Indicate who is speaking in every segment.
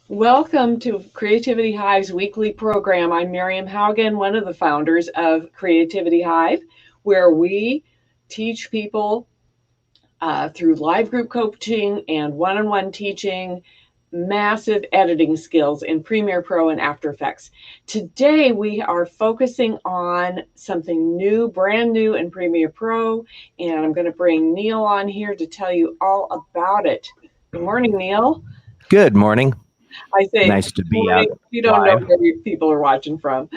Speaker 1: Welcome to Creativity-Hive's weekly program. I'm Miriam Haugen, one of the founders of Creativity-Hive, where we teach people through live group coaching and one-on-one teaching, massive editing skills in Premiere Pro and After Effects. Today, we are focusing on something new, brand new in Premiere Pro, and I'm going to bring Neil on here to tell you all about it. Good morning, Neil.
Speaker 2: Good morning.
Speaker 1: I say
Speaker 2: Nice to be
Speaker 1: morning. You don't know
Speaker 2: live.
Speaker 1: where people are watching from.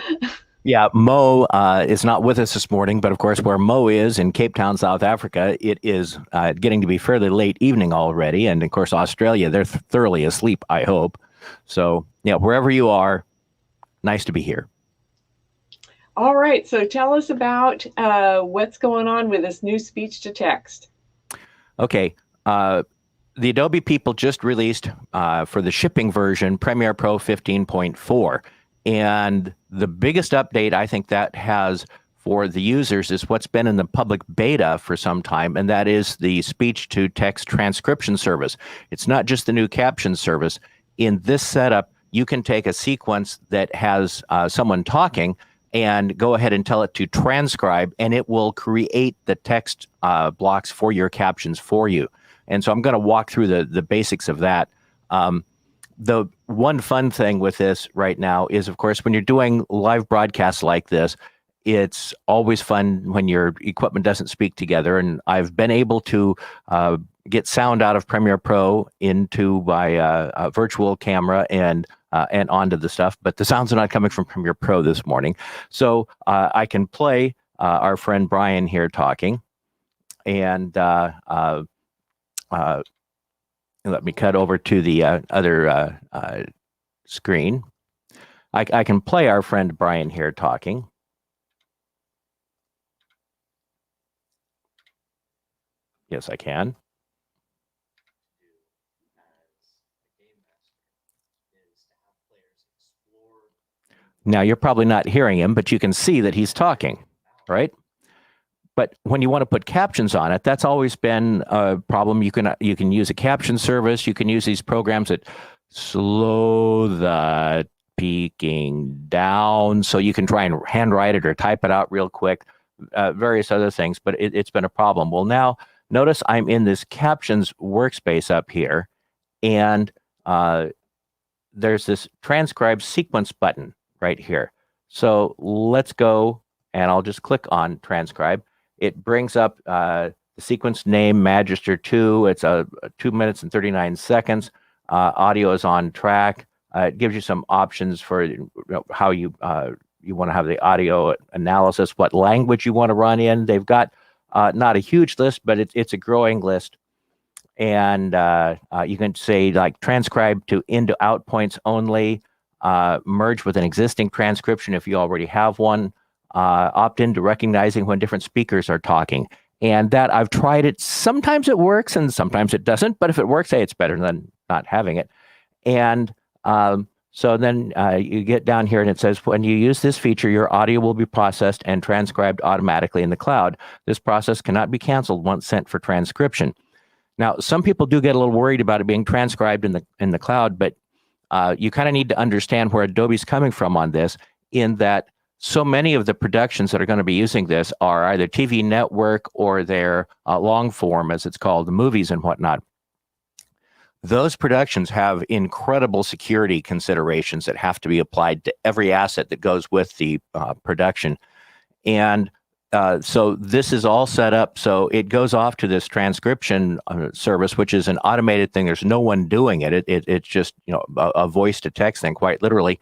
Speaker 2: Yeah, Mo is not with us this morning, but of course, where Mo is in Cape Town, South Africa, it is getting to be fairly late evening already. And of course, Australia, they're thoroughly asleep, I hope. So, yeah, wherever you are, nice to be here.
Speaker 1: All right. So tell us about what's going on with this new speech to text.
Speaker 2: Okay. The Adobe people just released for the shipping version Premiere Pro 15.4. And the biggest update I think that has for the users is what's been in the public beta for some time, and that is the speech-to-text transcription service. It's not just the new caption service. In this setup, you can take a sequence that has someone talking and go ahead and tell it to transcribe, and it will create the text blocks for your captions for you. And so I'm going to walk through the basics of that. The one fun thing with this right now is, of course, when you're doing live broadcasts like this, it's always fun when your equipment doesn't speak together. And I've been able to get sound out of Premiere Pro into my virtual camera and onto the stuff, but the sounds are not coming from Premiere Pro this morning. So I can play our friend Brian here talking, and let me cut over to the other screen. I can play our friend Brian here talking. Yes, I can. Now, you're probably not hearing him, but you can see that he's talking, right? But when you want to put captions on it, that's always been a problem. You can use a caption service. You can use these programs that slow the speaking down, so you can try and handwrite it or type it out real quick, various other things, but it's been a problem. Well, now notice I'm in this captions workspace up here, and there's this transcribe sequence button right here. So let's go, and I'll just click on transcribe. It brings up the sequence name, Magister 2. It's 2 minutes and 39 seconds. Audio is on track. It gives you some options for how you want to have the audio analysis, what language you want to run in. They've got not a huge list, but it's a growing list. And you can say like transcribe to in to out points only, merge with an existing transcription if you already have one. Opt into recognizing when different speakers are talking. And that I've tried it. Sometimes it works and sometimes it doesn't. But if it works, hey, it's better than not having it. And so then you get down here and it says, when you use this feature, your audio will be processed and transcribed automatically in the cloud. This process cannot be canceled once sent for transcription. Now, some people do get a little worried about it being transcribed in the cloud, but you kind of need to understand where Adobe's coming from on this, in that so many of the productions that are going to be using this are either TV network or they're long form, as it's called, the movies and whatnot. Those productions have incredible security considerations that have to be applied to every asset that goes with the production. And so this is all set up so it goes off to this transcription service, which is an automated thing. There's no one doing it. It's just a voice to text thing, quite literally.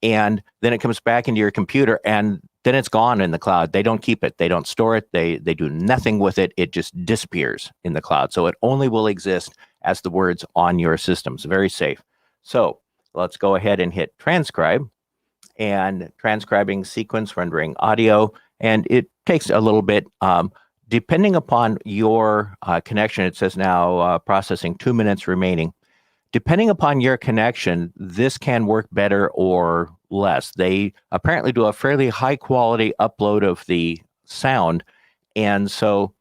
Speaker 2: And then it comes back into your computer, and then it's gone in the cloud. They don't keep it. They don't store it. They do nothing with it. It just disappears in the cloud. So it only will exist as the words on your systems. Very safe. So let's go ahead and hit transcribe, and transcribing sequence rendering audio. And it takes a little bit. Depending upon your connection, it says now processing 2 minutes remaining. Depending upon your connection, this can work better or less. They apparently do a fairly high quality upload of the sound. And so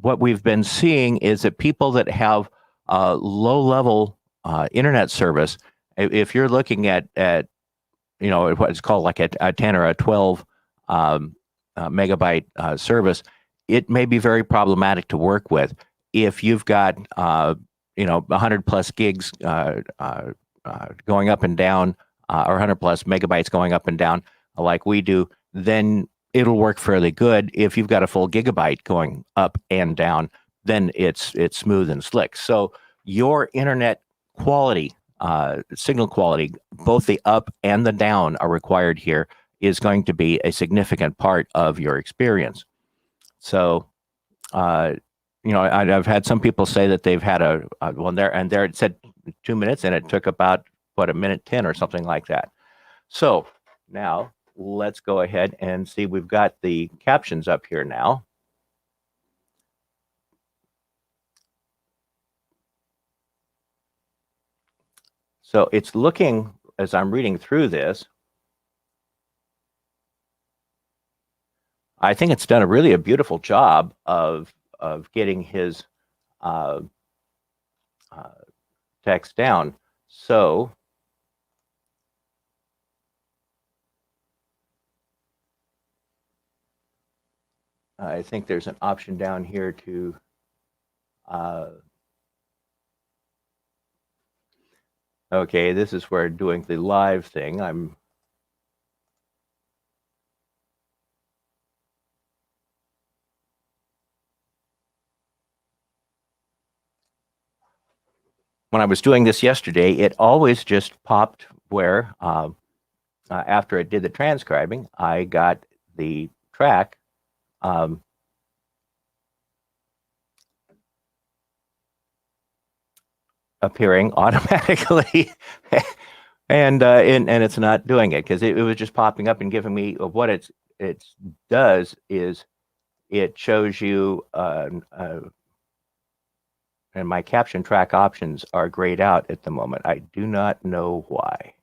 Speaker 2: what we've been seeing is that people that have low level internet service, If you're looking at what's called like a 10 or a 12 megabyte service, it may be very problematic to work with. If you've got 100 plus gigs going up and down, or 100 plus megabytes going up and down, like we do, then it'll work fairly good. If you've got a full gigabyte going up and down, then it's smooth and slick. So your internet quality, signal quality, both the up and the down are required here, is going to be a significant part of your experience. So, I've had some people say that they've had there it said 2 minutes, and it took about, a minute 10 or something like that. So now let's go ahead and see. We've got the captions up here now. So it's looking, as I'm reading through this, I think it's done a beautiful job of getting his text down. So I think there's an option down here to okay, this is where doing the live thing. When I was doing this yesterday, it always just popped where after it did the transcribing, I got the track appearing automatically, and it's not doing it because it was just popping up and giving me what it does is it shows you and my caption track options are grayed out at the moment. I do not know why.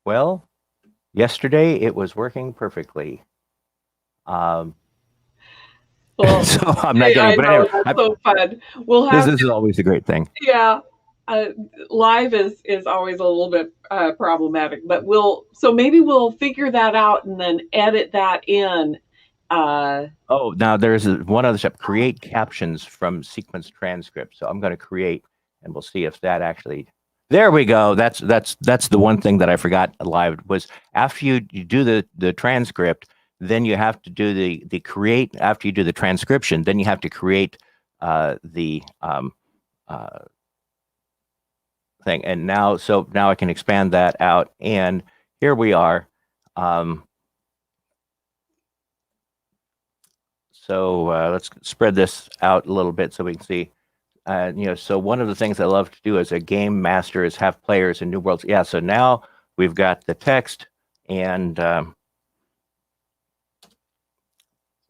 Speaker 2: Well, yesterday it was working perfectly.
Speaker 1: Well,
Speaker 2: so I'm not getting. But anyway,
Speaker 1: that's so fun. We'll have
Speaker 2: this is always a great thing.
Speaker 1: Yeah, live is always a little bit problematic, but maybe we'll figure that out and then edit that in.
Speaker 2: Oh, now there's one other step: create captions from sequence transcript. So I'm going to create, and we'll see if that actually. There we go. That's the one thing that I forgot live was after you do the transcript, then you have to do the create. After you do the transcription, then you have to create the thing. And now I can expand that out, and here we are. So let's spread this out a little bit so we can see. So one of the things I love to do as a game master is have players in new worlds. Yeah, so now we've got the text and so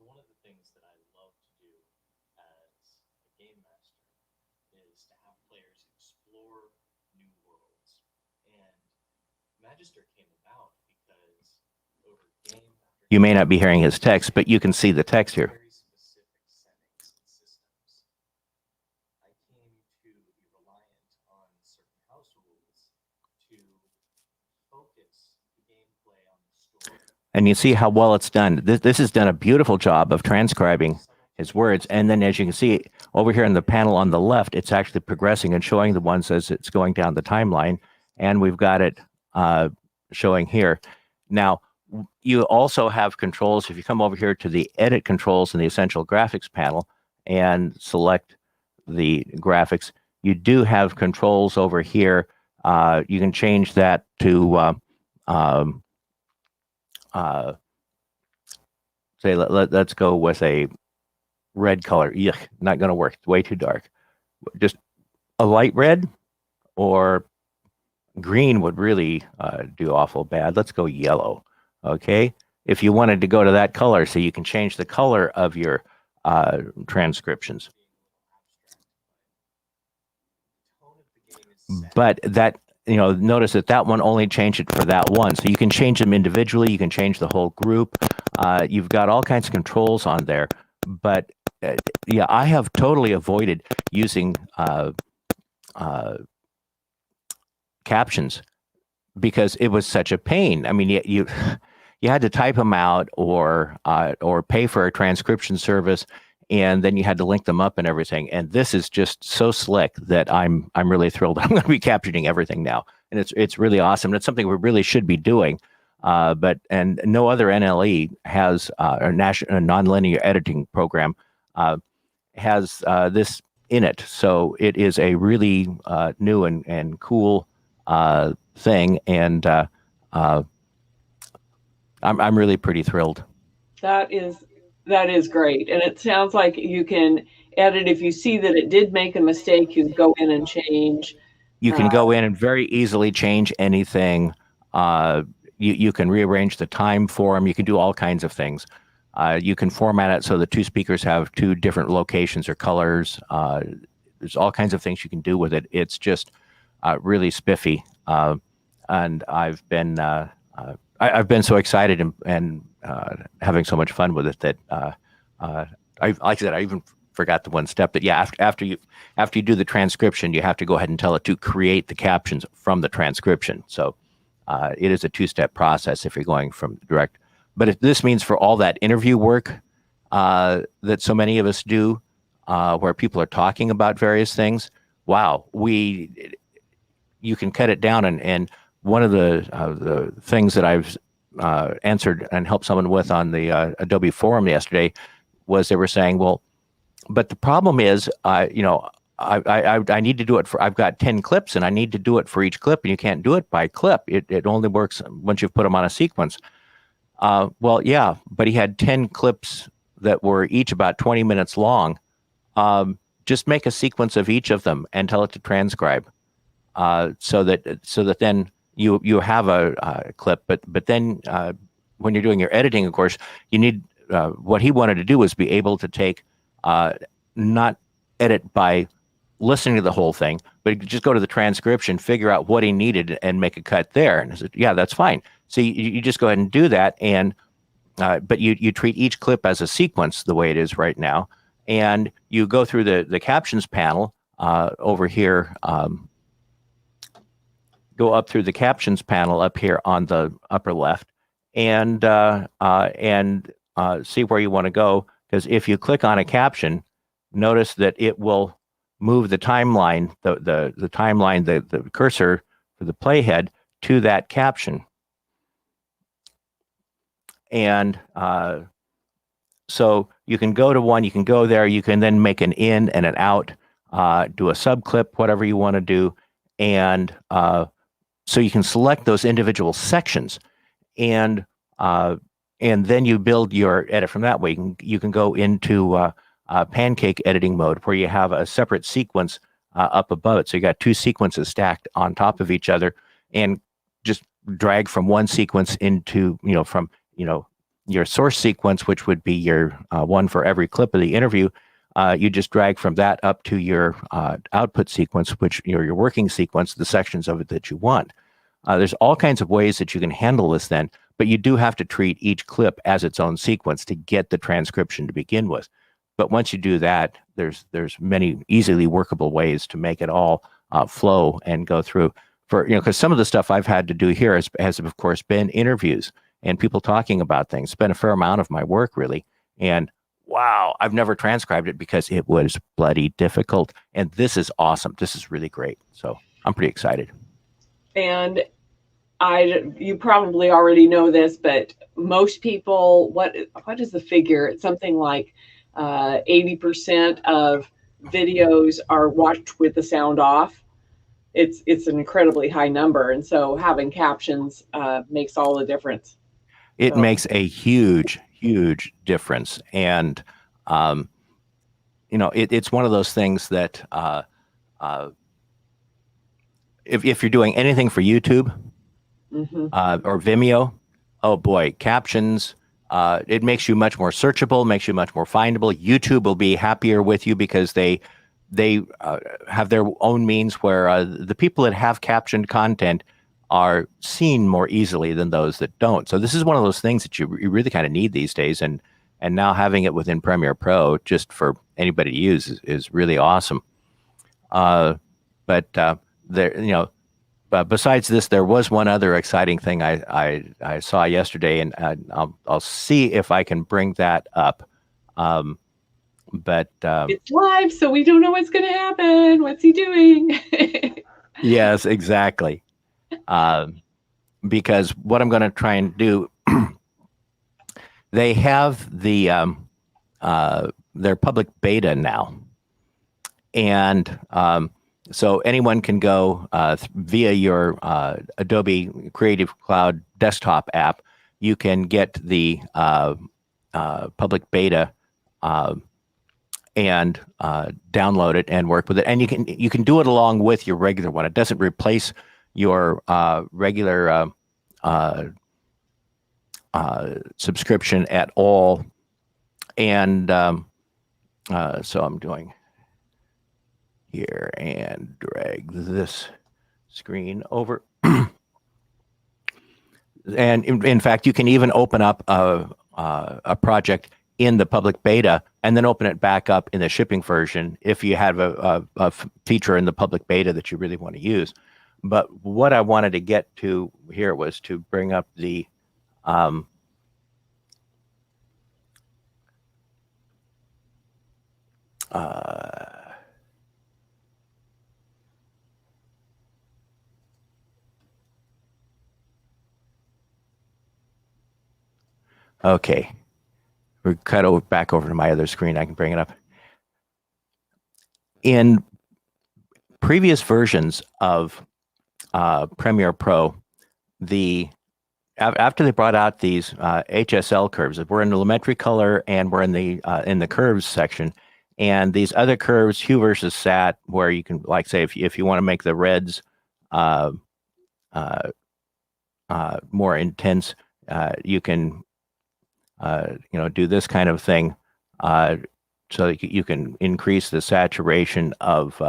Speaker 2: one of the things that I love to do as a game master is to have players explore new worlds. And Magister came about because over game you may not be hearing his text, but you can see the text here. And you see how well it's done. This has done a beautiful job of transcribing his words. And then as you can see over here in the panel on the left, it's actually progressing and showing the ones as it's going down the timeline. And we've got it showing here. Now, you also have controls. If you come over here to the edit controls in the essential graphics panel and select the graphics, you do have controls over here. You can change that to say let's go with a red color. Yuck, not going to work. It's way too dark. Just a light red or green would really do awful bad. Let's go yellow. Okay. If you wanted to go to that color, so you can change the color of your transcriptions. But that, notice that one only changed it for that one. So you can change them individually. You can change the whole group. You've got all kinds of controls on there. But yeah, I have totally avoided using captions because it was such a pain. I mean, you had to type them out or pay for a transcription service, and then you had to link them up and everything. And this is just so slick that I'm really thrilled. I'm going to be captioning everything now, and it's really awesome. It's something we really should be doing. But no other NLE has a nonlinear editing program has this in it. So it is a really new and cool thing, and I'm really pretty thrilled.
Speaker 1: That is great, and it sounds like you can edit if you see that it did make a mistake. You can go in and change.
Speaker 2: You can go in and very easily change anything. You can rearrange the time for them. You can do all kinds of things. You can format it so the two speakers have two different locations or colors. There's all kinds of things you can do with it. It's just really spiffy, and I've been so excited and having so much fun with it that like I said, I even forgot the one step that after you do the transcription, you have to go ahead and tell it to create the captions from the transcription. So it is a two-step process if you're going from direct. But if this means for all that interview work that so many of us do, where people are talking about various things, wow, you can cut it down. And one of the things that I've answered and helped someone with on the Adobe forum yesterday was they were saying, well, but the problem is, I need to do it I've got 10 clips and I need to do it for each clip, and you can't do it by clip. It only works once you've put them on a sequence. Well, yeah, but he had 10 clips that were each about 20 minutes long. Just make a sequence of each of them and tell it to transcribe, so that then you have a clip. But then when you're doing your editing, of course, you need what he wanted to do was be able to take not edit by listening to the whole thing, but just go to the transcription, figure out what he needed, and make a cut there. And I said, yeah, that's fine. So you just go ahead and do that, and but you treat each clip as a sequence the way it is right now, and you go through the captions panel over here. Go up through the captions panel up here on the upper left, and see where you want to go. Because if you click on a caption, notice that it will move the timeline, the cursor for the playhead to that caption. And so you can go to one, you can go there, you can then make an in and an out, do a subclip, whatever you want to do. And so you can select those individual sections, and then you build your edit from that way. You can go into pancake editing mode, where you have a separate sequence up above it. So you got two sequences stacked on top of each other, and just drag from one sequence into, from your source sequence, which would be your one for every clip of the interview. You just drag from that up to your output sequence, which your working sequence, the sections of it that you want. There's all kinds of ways that you can handle this then, but you do have to treat each clip as its own sequence to get the transcription to begin with. But once you do that, there's many easily workable ways to make it all flow and go through. Because some of the stuff I've had to do here has of course been interviews and people talking about things. It's been a fair amount of my work, really. And wow, I've never transcribed it because it was bloody difficult. And this is awesome. This is really great. So I'm pretty excited. And
Speaker 1: you probably already know this, but most people, what is the figure? It's something like 80% of videos are watched with the sound off. It's an incredibly high number, and so having captions makes all the difference.
Speaker 2: It makes a huge difference, and it's one of those things that if you're doing anything for YouTube or Vimeo, oh boy, captions. It makes you much more searchable, makes you much more findable. YouTube will be happier with you because they have their own means where the people that have captioned content are seen more easily than those that don't. So this is one of those things that you really kind of need these days, and now having it within Premiere Pro just for anybody to use is really awesome. But there, besides this, there was one other exciting thing I saw yesterday, and I'll see if I can bring that up. But
Speaker 1: it's live, so we don't know what's going to happen. What's he doing?
Speaker 2: Yes, exactly. Because what I'm going to try and do, they have their public beta now, and so anyone can go via your Adobe Creative Cloud desktop app. You can get the public beta and download it and work with it, and you can do it along with your regular one. It doesn't replace your regular subscription at all. And so I'm doing here and drag this screen over. And in fact, you can even open up a project in the public beta and then open it back up in the shipping version if you have a feature in the public beta that you really want to use. But what I wanted to get to here was to bring up the okay. We cut back over to my other screen. I can bring it up. In previous versions of Premiere Pro, after they brought out these HSL curves, we're in the lumetri color and we're in the curves section, and these other curves, hue versus sat, where you can, like, say, if you want to make the reds more intense, you can do this kind of thing, so that you can increase the saturation of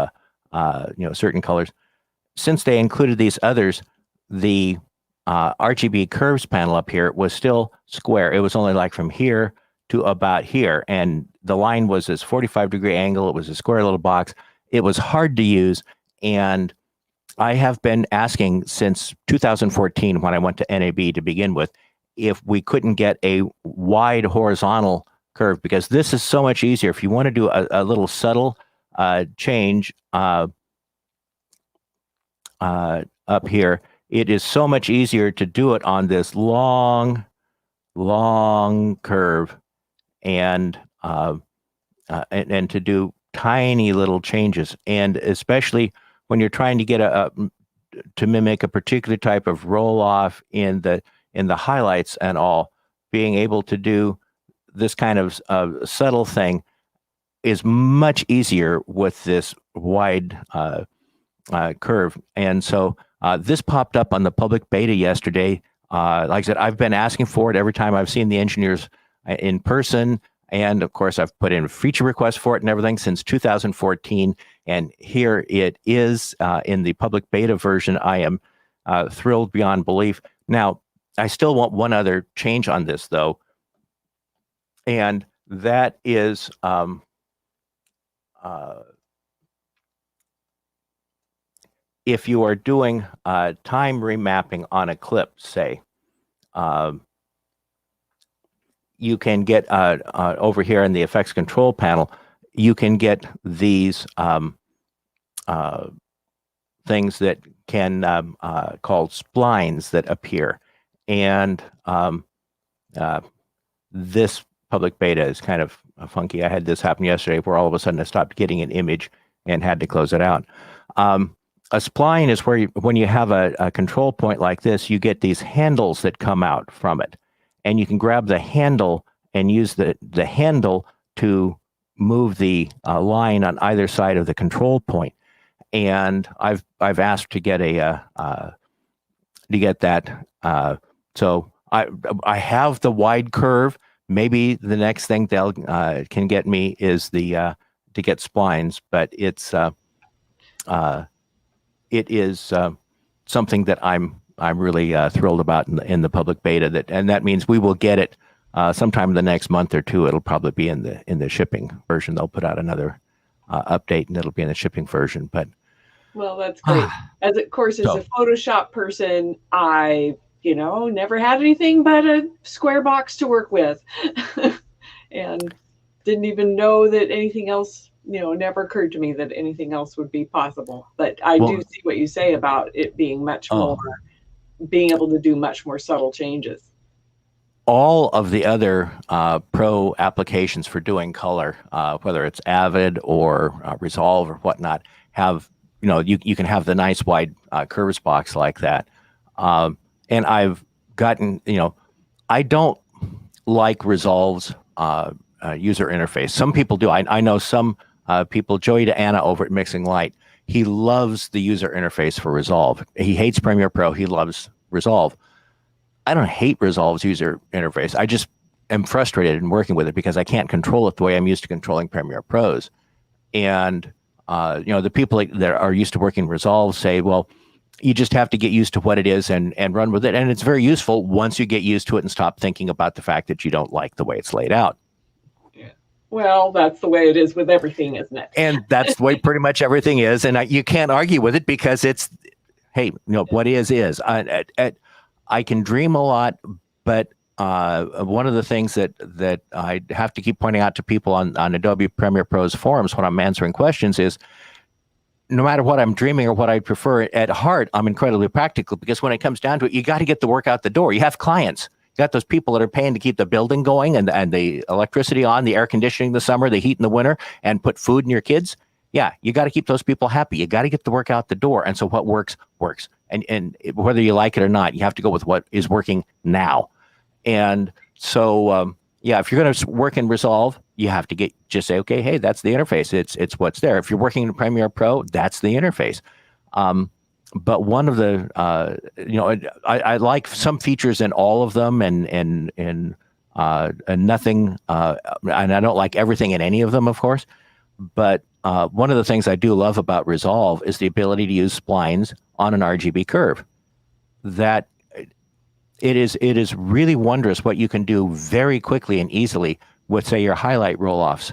Speaker 2: certain colors. Since they included these others, the RGB curves panel up here was still square. It was only like from here to about here, and the line was this 45-degree angle. It was a square little box. It was hard to use, and I have been asking since 2014, when I went to NAB to begin with, if we couldn't get a wide horizontal curve, because this is so much easier. If you want to do a little subtle change up here, it is so much easier to do it on this long curve, and to do tiny little changes, and especially when you're trying to get to mimic a particular type of roll off in the highlights and all, being able to do this kind of subtle thing is much easier with this wide curve. And so this popped up on the public beta yesterday. Like I said, I've been asking for it every time I've seen the engineers in person. And of course, I've put in feature requests for it and everything since 2014. And here it is in the public beta version. I am thrilled beyond belief. Now, I still want one other change on this, though. And that is if you are doing time remapping on a clip, say, you can get over here in the effects control panel, you can get these things that can called splines that appear. And this public beta is kind of funky. I had this happen yesterday where all of a sudden I stopped getting an image and had to close it out. A spline is where when you have a control point like this, you get these handles that come out from it. And you can grab the handle and use the handle to move the line on either side of the control point. and I've asked to get that. So I have the wide curve. Maybe the next thing they'll can get me is the to get splines, but it is something that I'm really thrilled about in the public beta. And that means we will get it sometime in the next month or two. It'll probably be in the shipping version. They'll put out another update, and it'll be in the shipping version. But
Speaker 1: well, that's great. As a Photoshop person, I never had anything but a square box to work with, and didn't even know that anything else. Never occurred to me that anything else would be possible. But I do see what you say about it being much more, being able to do much more subtle changes.
Speaker 2: All of the other pro applications for doing color, whether it's Avid or Resolve or whatnot, have you can have the nice wide curves box like that. And I've gotten I don't like Resolve's user interface. Some people do. I know some people. Joey DeAnna over at Mixing Light, he loves the user interface for Resolve. He hates Premiere Pro. He loves Resolve. I don't hate Resolve's user interface. I just am frustrated in working with it because I can't control it the way I'm used to controlling Premiere Pros. And the people that are used to working Resolve say, well, you just have to get used to what it is and run with it. And it's very useful once you get used to it and stop thinking about the fact that you don't like the way it's laid out.
Speaker 1: Yeah. Well, that's the way it is with everything, isn't it?
Speaker 2: And that's the way pretty much everything is. And you can't argue with it because it's, hey, what is. I can dream a lot, but one of the things that I have to keep pointing out to people on Adobe Premiere Pro's forums when I'm answering questions is, no matter what I'm dreaming or what I prefer, at heart, I'm incredibly practical, because when it comes down to it, you got to get the work out the door. You have clients. You got those people that are paying to keep the building going and the electricity on, the air conditioning in the summer, the heat in the winter, and put food in your kids. Yeah, you got to keep those people happy. You got to get the work out the door. And so what works. And whether you like it or not, you have to go with what is working now. And so, if you're going to work in Resolve, you have to just say, okay, hey, that's the interface. It's what's there. If you're working in Premiere Pro, that's the interface. But one of the, I like some features in all of them, and nothing, and I don't like everything in any of them, of course. But one of the things I do love about Resolve is the ability to use splines on an RGB curve. That it is really wondrous what you can do very quickly and easily with, say, your highlight roll-offs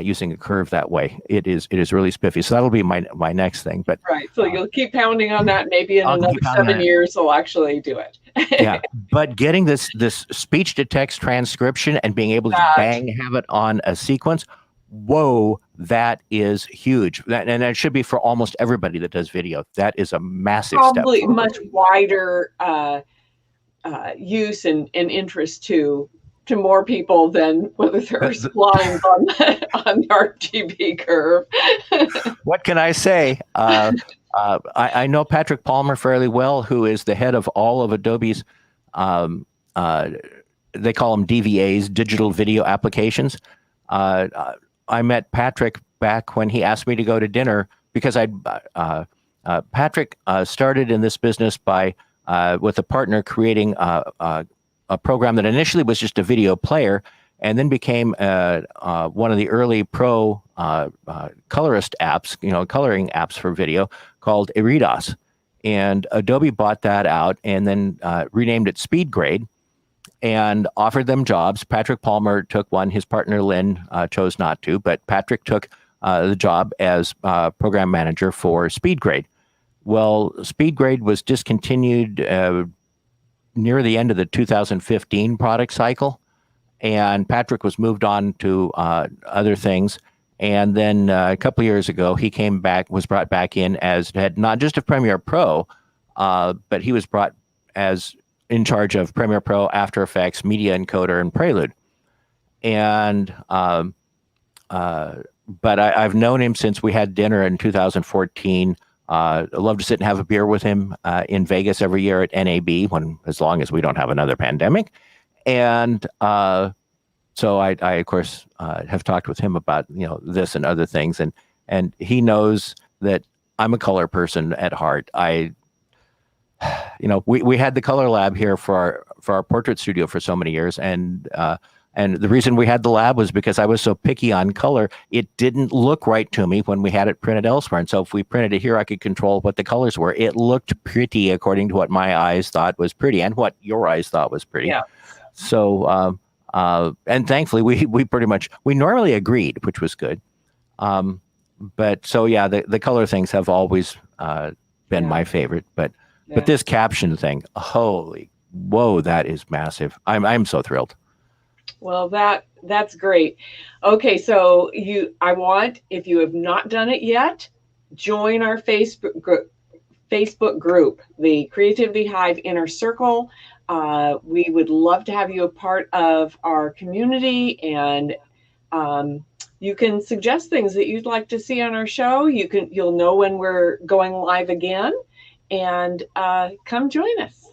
Speaker 2: using a curve that way. It is really spiffy. So that'll be my next thing. But
Speaker 1: right, so you'll keep pounding on that. Maybe in another 7 years, they'll actually do it.
Speaker 2: Yeah, but getting this speech to text transcription and being able to have it on a sequence. Whoa, that is huge. And that should be for almost everybody that does video. That is a massive step.
Speaker 1: Probably much wider use and interest to more people than whether there's lines on the RGB curve.
Speaker 2: What can I say? I know Patrick Palmer fairly well, who is the head of all of Adobe's, they call them DVAs, digital video applications. I met Patrick back when he asked me to go to dinner because Patrick started in this business by with a partner creating a program that initially was just a video player, and then became one of the early pro colorist apps, coloring apps for video, called Iridos. And Adobe bought that out and then renamed it SpeedGrade and offered them jobs. Patrick Palmer took one. His partner, Lynn, chose not to, but Patrick took the job as program manager for SpeedGrade. Well, SpeedGrade was discontinued near the end of the 2015 product cycle, and Patrick was moved on to other things. And then a couple of years ago, he came back, was brought back in as head not just of Premiere Pro, but he was brought as in charge of Premiere Pro, After Effects, Media Encoder, and Prelude. And but I've known him since we had dinner in 2014. I love to sit and have a beer with him in Vegas every year at NAB, as long as we don't have another pandemic. And so I of course, have talked with him about this and other things, and he knows that I'm a color person at heart. We had the color lab here for our portrait studio for so many years, and the reason we had the lab was because I was so picky on color. It didn't look right to me when we had it printed elsewhere, and so if we printed it here, I could control what the colors were. It looked pretty according to what my eyes thought was pretty, and what your eyes thought was pretty.
Speaker 1: Yeah.
Speaker 2: So, and thankfully, we pretty much we normally agreed, which was good. But so yeah, the color things have always been my favorite, but this caption thing, holy whoa, that is massive. I'm so thrilled.
Speaker 1: Well, that's great. Okay, so I want, if you have not done it yet, join our Facebook group, the Creativity Hive Inner Circle. We would love to have you a part of our community, and you can suggest things that you'd like to see on our show. You'll know when we're going live again, and come join us.